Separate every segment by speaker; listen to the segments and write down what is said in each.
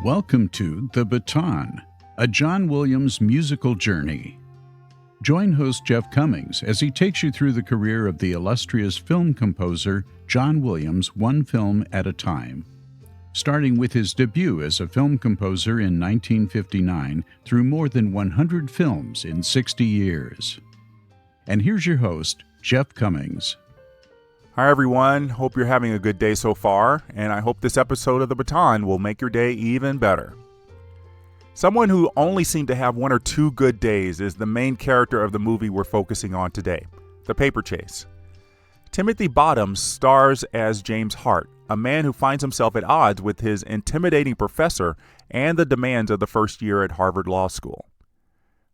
Speaker 1: Welcome to The Baton, a John Williams musical journey. Join host Jeff Commings as he takes you through the career of the illustrious film composer John Williams one film at a time, starting with his debut as a film composer in 1959 through more than 100 films in 60 years. And here's your host, Jeff Commings.
Speaker 2: Hi everyone, hope you're having a good day so far, and I hope this episode of The Baton will make your day even better. Someone who only seemed to have one or two good days is the main character of the movie we're focusing on today, The Paper Chase. Timothy Bottoms stars as James Hart, a man who finds himself at odds with his intimidating professor and the demands of the first year at Harvard Law School.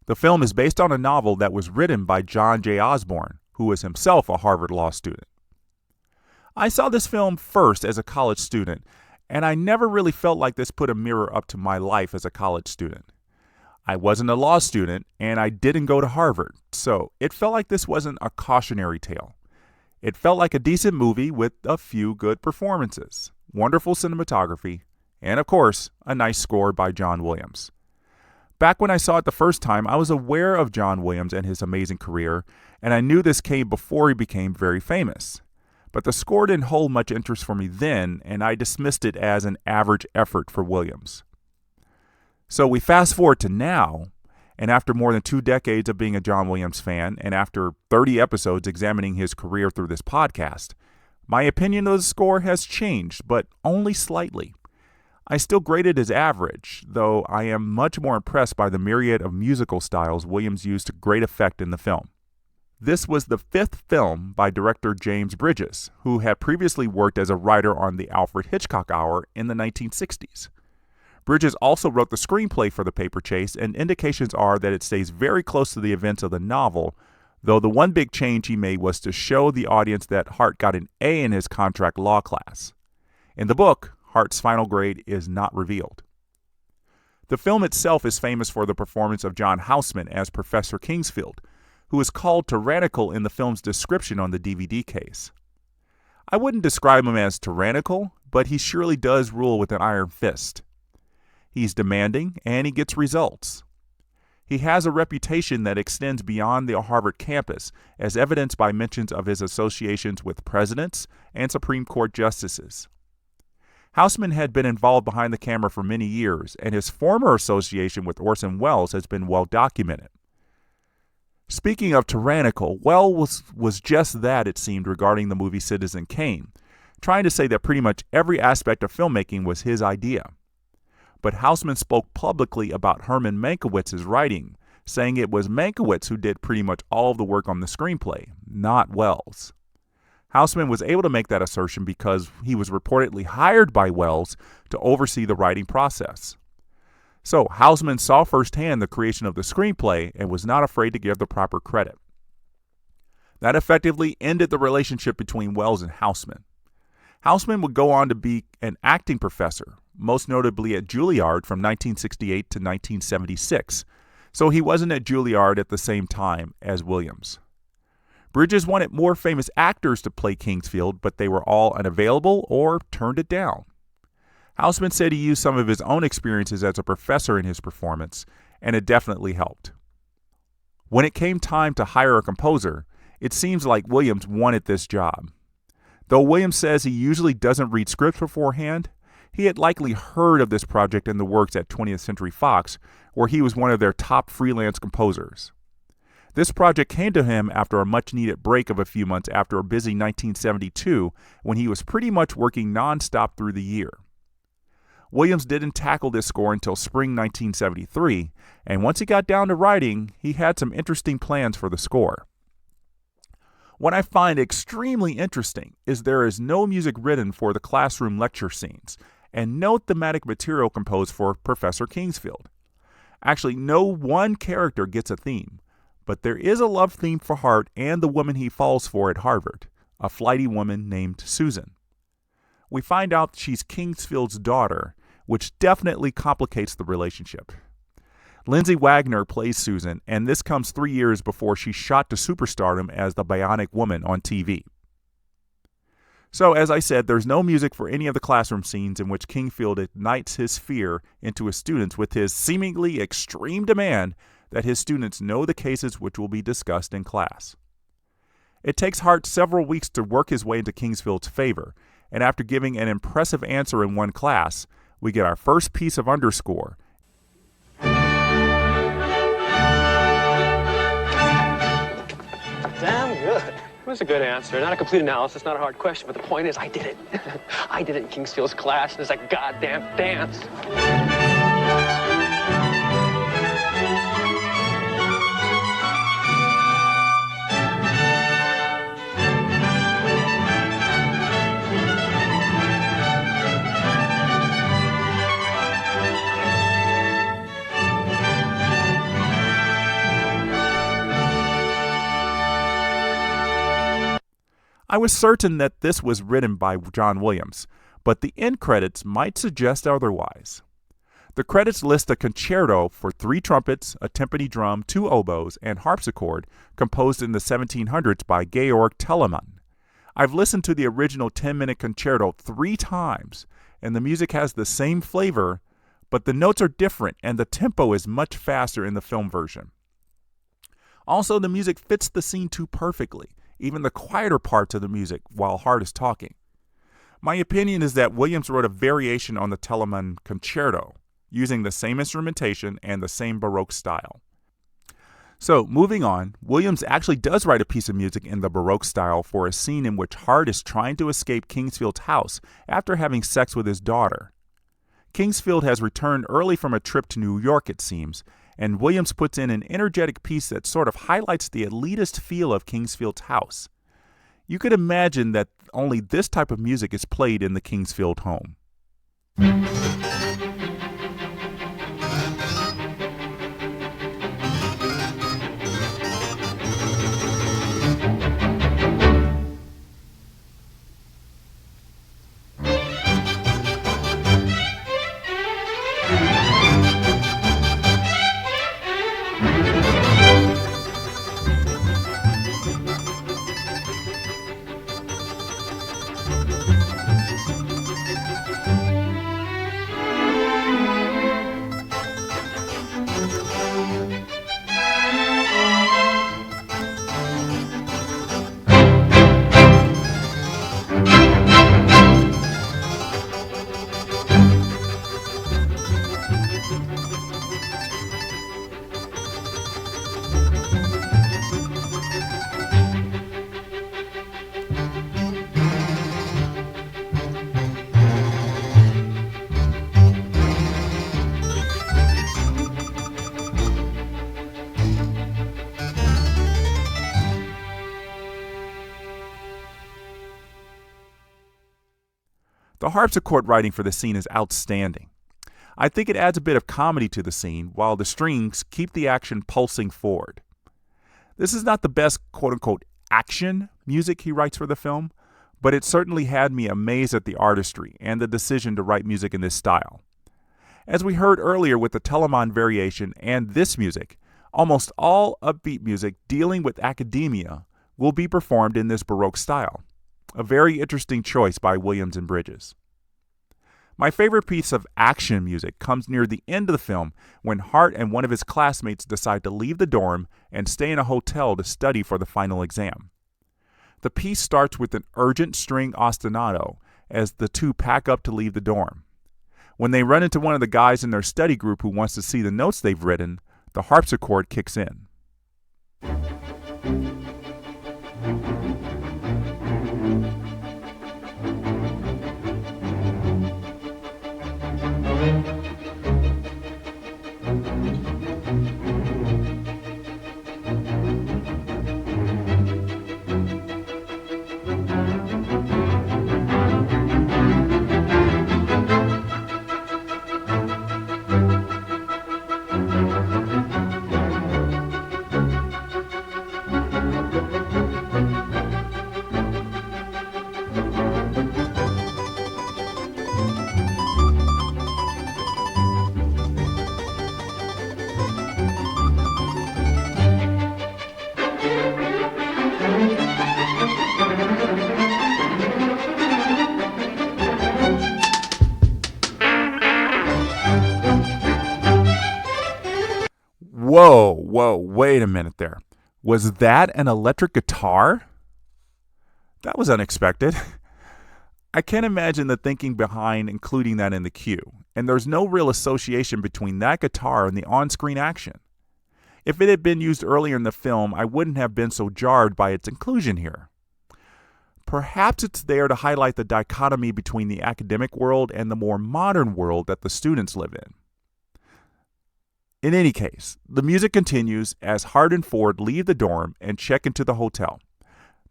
Speaker 2: The film is based on a novel that was written by John J. Osborne, who was himself a Harvard Law student. I saw this film first as a college student, and I never really felt like this put a mirror up to my life as a college student. I wasn't a law student, and I didn't go to Harvard, so it felt like this wasn't a cautionary tale. It felt like a decent movie with a few good performances, wonderful cinematography, and of course, a nice score by John Williams. Back when I saw it the first time, I was aware of John Williams and his amazing career, and I knew this came before he became very famous. But the score didn't hold much interest for me then, and I dismissed it as an average effort for Williams. So we fast forward to now, and after more than 2 decades of being a John Williams fan, and after 30 episodes examining his career through this podcast, my opinion of the score has changed, but only slightly. I still grade it as average, though I am much more impressed by the myriad of musical styles Williams used to great effect in the film. This was the 5th film by director James Bridges, who had previously worked as a writer on the Alfred Hitchcock Hour in the 1960s. Bridges also wrote the screenplay for The Paper Chase, and indications are that it stays very close to the events of the novel, though the one big change he made was to show the audience that Hart got an A in his contract law class. In the book, Hart's final grade is not revealed. The film itself is famous for the performance of John Houseman as Professor Kingsfield, who is called tyrannical in the film's description on the DVD case. I wouldn't describe him as tyrannical, but he surely does rule with an iron fist. He's demanding, and he gets results. He has a reputation that extends beyond the Harvard campus, as evidenced by mentions of his associations with presidents and Supreme Court justices. Houseman had been involved behind the camera for many years, and his former association with Orson Welles has been well documented. Speaking of tyrannical, Welles was just that, it seemed, regarding the movie Citizen Kane, trying to say that pretty much every aspect of filmmaking was his idea. But Houseman spoke publicly about Herman Mankiewicz's writing, saying it was Mankiewicz who did pretty much all of the work on the screenplay, not Welles. Houseman was able to make that assertion because he was reportedly hired by Welles to oversee the writing process. So Houseman saw firsthand the creation of the screenplay and was not afraid to give the proper credit. That effectively ended the relationship between Welles and Houseman. Houseman would go on to be an acting professor, most notably at Juilliard from 1968 to 1976, so he wasn't at Juilliard at the same time as Williams. Bridges wanted more famous actors to play Kingsfield, but they were all unavailable or turned it down. Houseman said he used some of his own experiences as a professor in his performance, and it definitely helped. When it came time to hire a composer, it seems like Williams wanted this job. Though Williams says he usually doesn't read scripts beforehand, he had likely heard of this project in the works at 20th Century Fox, where he was one of their top freelance composers. This project came to him after a much-needed break of a few months after a busy 1972, when he was pretty much working non-stop through the year. Williams didn't tackle this score until spring 1973, and once he got down to writing, he had some interesting plans for the score. What I find extremely interesting is there is no music written for the classroom lecture scenes, and no thematic material composed for Professor Kingsfield. Actually, no one character gets a theme, but there is a love theme for Hart and the woman he falls for at Harvard, a flighty woman named Susan. We find out she's Kingsfield's daughter, which definitely complicates the relationship. Lindsay Wagner plays Susan, and this comes 3 years before she's shot to superstardom as the Bionic Woman on TV. So, as I said, there's no music for any of the classroom scenes in which Kingfield ignites his fear into his students with his seemingly extreme demand that his students know the cases which will be discussed in class. It takes Hart several weeks to work his way into Kingsfield's favor, and after giving an impressive answer in one class, we get our first piece of underscore.
Speaker 3: Damn good. It was a good answer. Not a complete analysis, not a hard question, but the point is I did it. I did it in Kingsfield's class, and it's a goddamn dance.
Speaker 2: I was certain that this was written by John Williams, but the end credits might suggest otherwise. The credits list a concerto for 3 trumpets, a timpani drum, 2 oboes, and harpsichord composed in the 1700s by Georg Telemann. I've listened to the original 10-minute concerto 3 times, and the music has the same flavor, but the notes are different and the tempo is much faster in the film version. Also, the music fits the scene too perfectly, even the quieter parts of the music while Hart is talking. My opinion is that Williams wrote a variation on the Telemann concerto, using the same instrumentation and the same baroque style. So, moving on, Williams actually does write a piece of music in the baroque style for a scene in which Hart is trying to escape Kingsfield's house after having sex with his daughter. Kingsfield has returned early from a trip to New York, it seems, and Williams puts in an energetic piece that sort of highlights the elitist feel of Kingsfield's house. You could imagine that only this type of music is played in the Kingsfield home. The harpsichord writing for the scene is outstanding. I think it adds a bit of comedy to the scene, while the strings keep the action pulsing forward. This is not the best quote-unquote action music he writes for the film, but it certainly had me amazed at the artistry and the decision to write music in this style. As we heard earlier with the Telemann variation and this music, almost all upbeat music dealing with academia will be performed in this Baroque style. A very interesting choice by Williams and Bridges. My favorite piece of action music comes near the end of the film when Hart and one of his classmates decide to leave the dorm and stay in a hotel to study for the final exam. The piece starts with an urgent string ostinato as the two pack up to leave the dorm. When they run into one of the guys in their study group who wants to see the notes they've written, the harpsichord kicks in. Whoa, wait a minute there. Was that an electric guitar? That was unexpected. I can't imagine the thinking behind including that in the cue, and there's no real association between that guitar and the on-screen action. If it had been used earlier in the film, I wouldn't have been so jarred by its inclusion here. Perhaps it's there to highlight the dichotomy between the academic world and the more modern world that the students live in. In any case, the music continues as Hart and Ford leave the dorm and check into the hotel.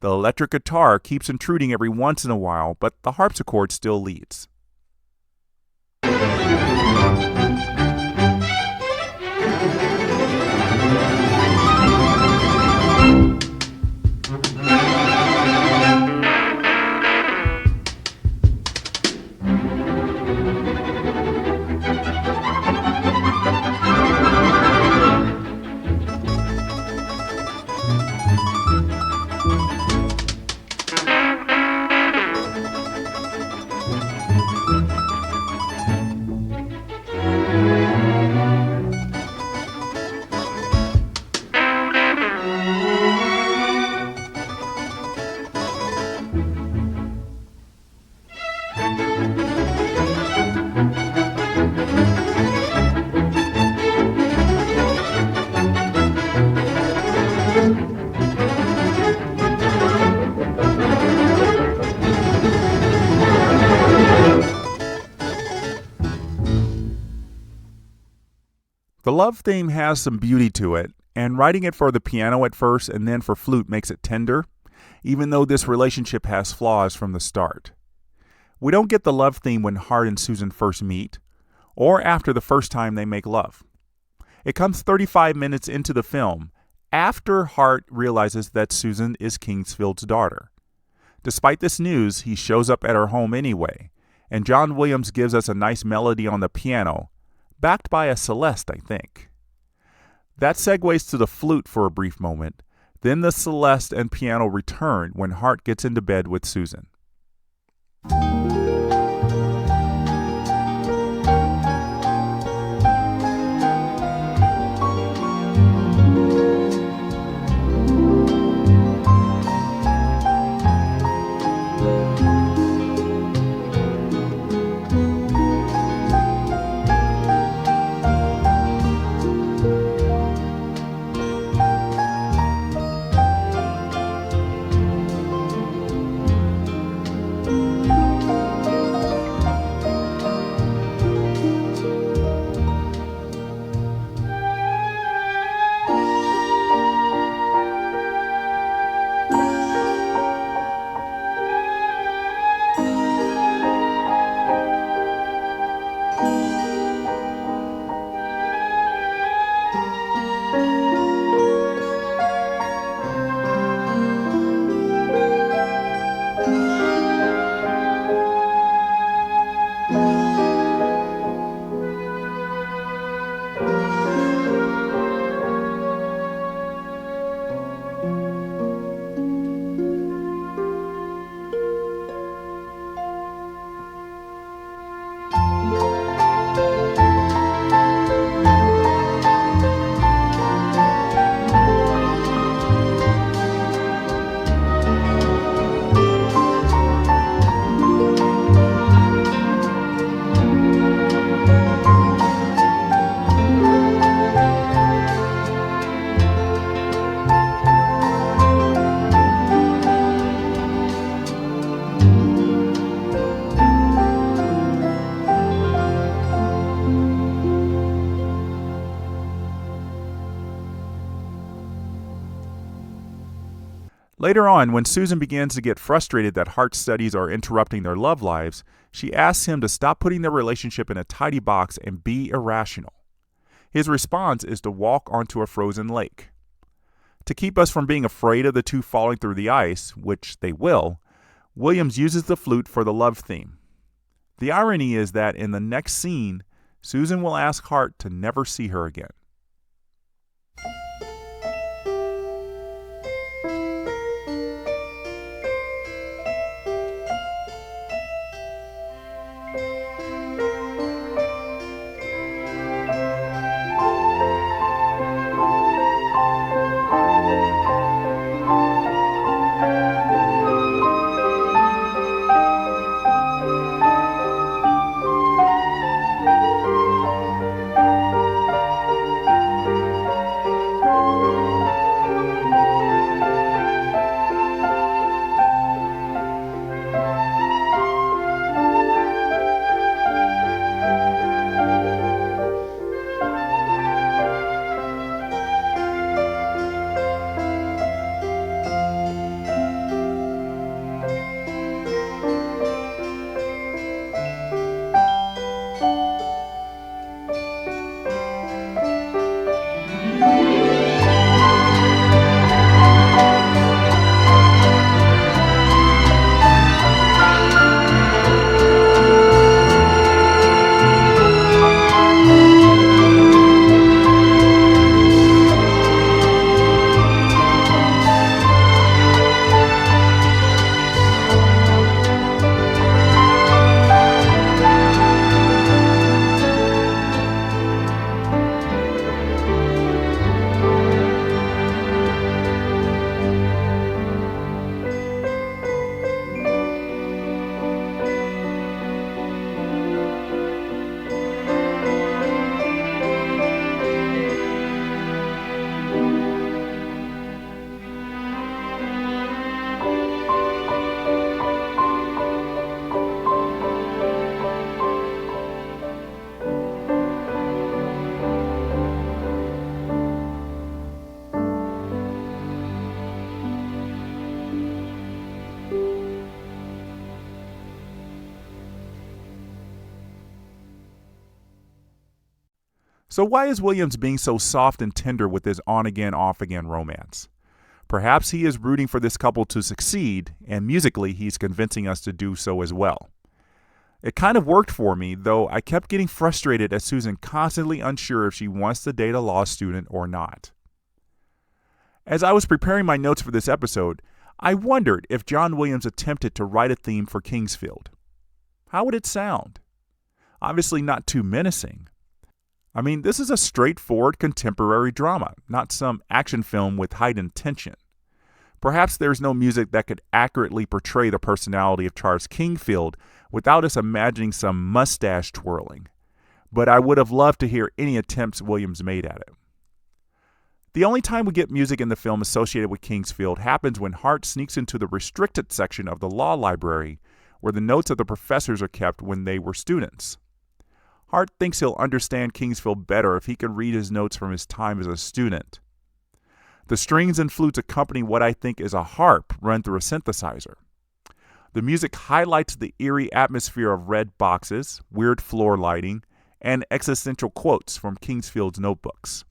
Speaker 2: The electric guitar keeps intruding every once in a while, but the harpsichord still leads. The love theme has some beauty to it, and writing it for the piano at first and then for flute makes it tender, even though this relationship has flaws from the start. We don't get the love theme when Hart and Susan first meet, or after the first time they make love. It comes 35 minutes into the film, after Hart realizes that Susan is Kingsfield's daughter. Despite this news, he shows up at her home anyway, and John Williams gives us a nice melody on the piano, backed by a celeste, I think. That segues to the flute for a brief moment, then the celeste and piano return when Hart gets into bed with Susan. Later on, when Susan begins to get frustrated that Hart's studies are interrupting their love lives, she asks him to stop putting their relationship in a tidy box and be irrational. His response is to walk onto a frozen lake. To keep us from being afraid of the two falling through the ice, which they will, Williams uses the flute for the love theme. The irony is that in the next scene, Susan will ask Hart to never see her again. So why is Williams being so soft and tender with his on-again, off-again romance? Perhaps he is rooting for this couple to succeed, and musically he's convincing us to do so as well. It kind of worked for me, though I kept getting frustrated as Susan constantly unsure if she wants to date a law student or not. As I was preparing my notes for this episode, I wondered if John Williams attempted to write a theme for Kingsfield. How would it sound? Obviously not too menacing. I mean, this is a straightforward contemporary drama, not some action film with heightened tension. Perhaps there's no music that could accurately portray the personality of Charles Kingsfield without us imagining some mustache twirling, but I would have loved to hear any attempts Williams made at it. The only time we get music in the film associated with Kingsfield happens when Hart sneaks into the restricted section of the law library where the notes of the professors are kept when they were students. Hart thinks he'll understand Kingsfield better if he can read his notes from his time as a student. The strings and flutes accompany what I think is a harp run through a synthesizer. The music highlights the eerie atmosphere of red boxes, weird floor lighting, and existential quotes from Kingsfield's notebooks.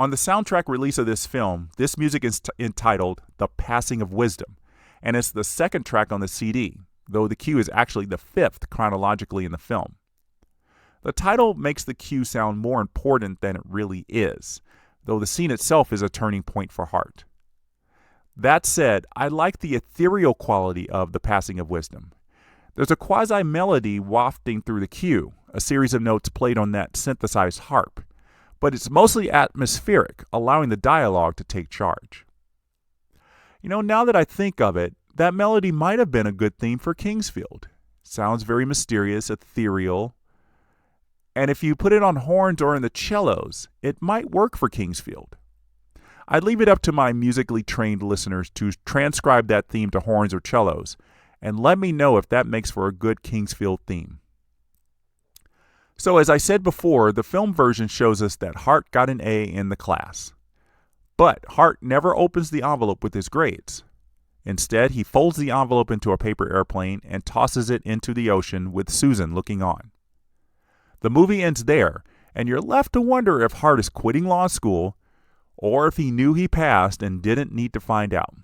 Speaker 2: On the soundtrack release of this film, this music is entitled The Passing of Wisdom, and it's the second track on the CD, though the cue is actually the fifth chronologically in the film. The title makes the cue sound more important than it really is, though the scene itself is a turning point for Hart. That said, I like the ethereal quality of The Passing of Wisdom. There's a quasi-melody wafting through the cue, a series of notes played on that synthesized harp, but it's mostly atmospheric, allowing the dialogue to take charge. You know, now that I think of it, that melody might have been a good theme for Kingsfield. Sounds very mysterious, ethereal. And if you put it on horns or in the cellos, it might work for Kingsfield. I'd leave it up to my musically trained listeners to transcribe that theme to horns or cellos, and let me know if that makes for a good Kingsfield theme. So as I said before, the film version shows us that Hart got an A in the class. But Hart never opens the envelope with his grades. Instead, he folds the envelope into a paper airplane and tosses it into the ocean with Susan looking on. The movie ends there, and you're left to wonder if Hart is quitting law school or if he knew he passed and didn't need to find out.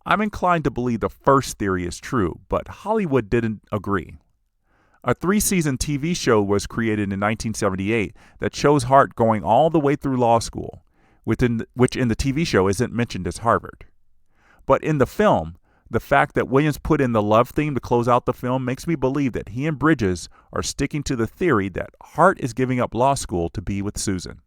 Speaker 2: I'm inclined to believe the first theory is true, but Hollywood didn't agree. A 3-season TV show was created in 1978 that shows Hart going all the way through law school, which in the TV show isn't mentioned as Harvard. But in the film, the fact that Williams put in the love theme to close out the film makes me believe that he and Bridges are sticking to the theory that Hart is giving up law school to be with Susan.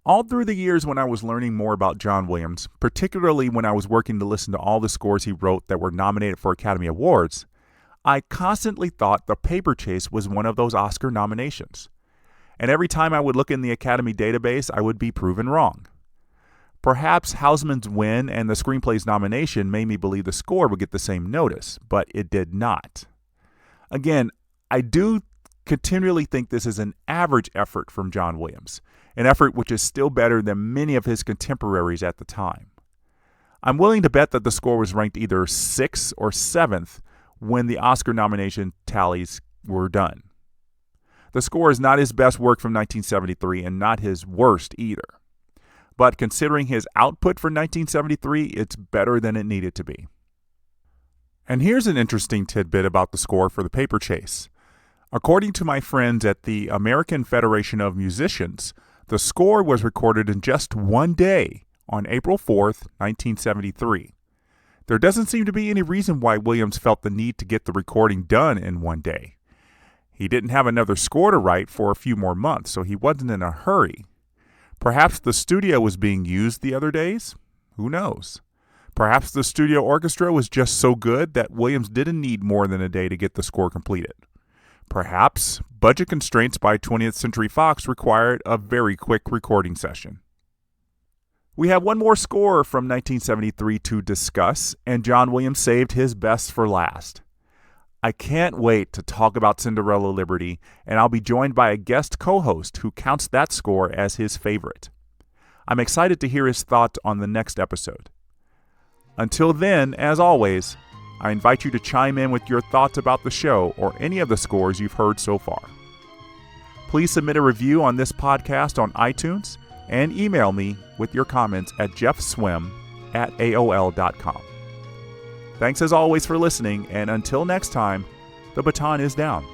Speaker 2: All through the years when I was learning more about John Williams, particularly when I was working to listen to all the scores he wrote that were nominated for Academy Awards, I constantly thought The Paper Chase was one of those Oscar nominations. And every time I would look in the Academy database, I would be proven wrong. Perhaps Houseman's win and the screenplay's nomination made me believe the score would get the same notice, but it did not. Again, I do continually think this is an average effort from John Williams, an effort which is still better than many of his contemporaries at the time. I'm willing to bet that the score was ranked either 6th or 7th when the Oscar nomination tallies were done. The score is not his best work from 1973 and not his worst either. But considering his output for 1973, it's better than it needed to be. And here's an interesting tidbit about the score for The Paper Chase. According to my friends at the American Federation of Musicians, the score was recorded in just one day, on April 4th, 1973. There doesn't seem to be any reason why Williams felt the need to get the recording done in one day. He didn't have another score to write for a few more months, so he wasn't in a hurry. Perhaps the studio was being used the other days? Who knows? Perhaps the studio orchestra was just so good that Williams didn't need more than a day to get the score completed. Perhaps budget constraints by 20th Century Fox required a very quick recording session. We have one more score from 1973 to discuss, and John Williams saved his best for last. I can't wait to talk about Cinderella Liberty, and I'll be joined by a guest co-host who counts that score as his favorite. I'm excited to hear his thoughts on the next episode. Until then, as always, I invite you to chime in with your thoughts about the show or any of the scores you've heard so far. Please submit a review on this podcast on iTunes and email me with your comments at jeffswim@aol.com. Thanks as always for listening, and until next time, the baton is down.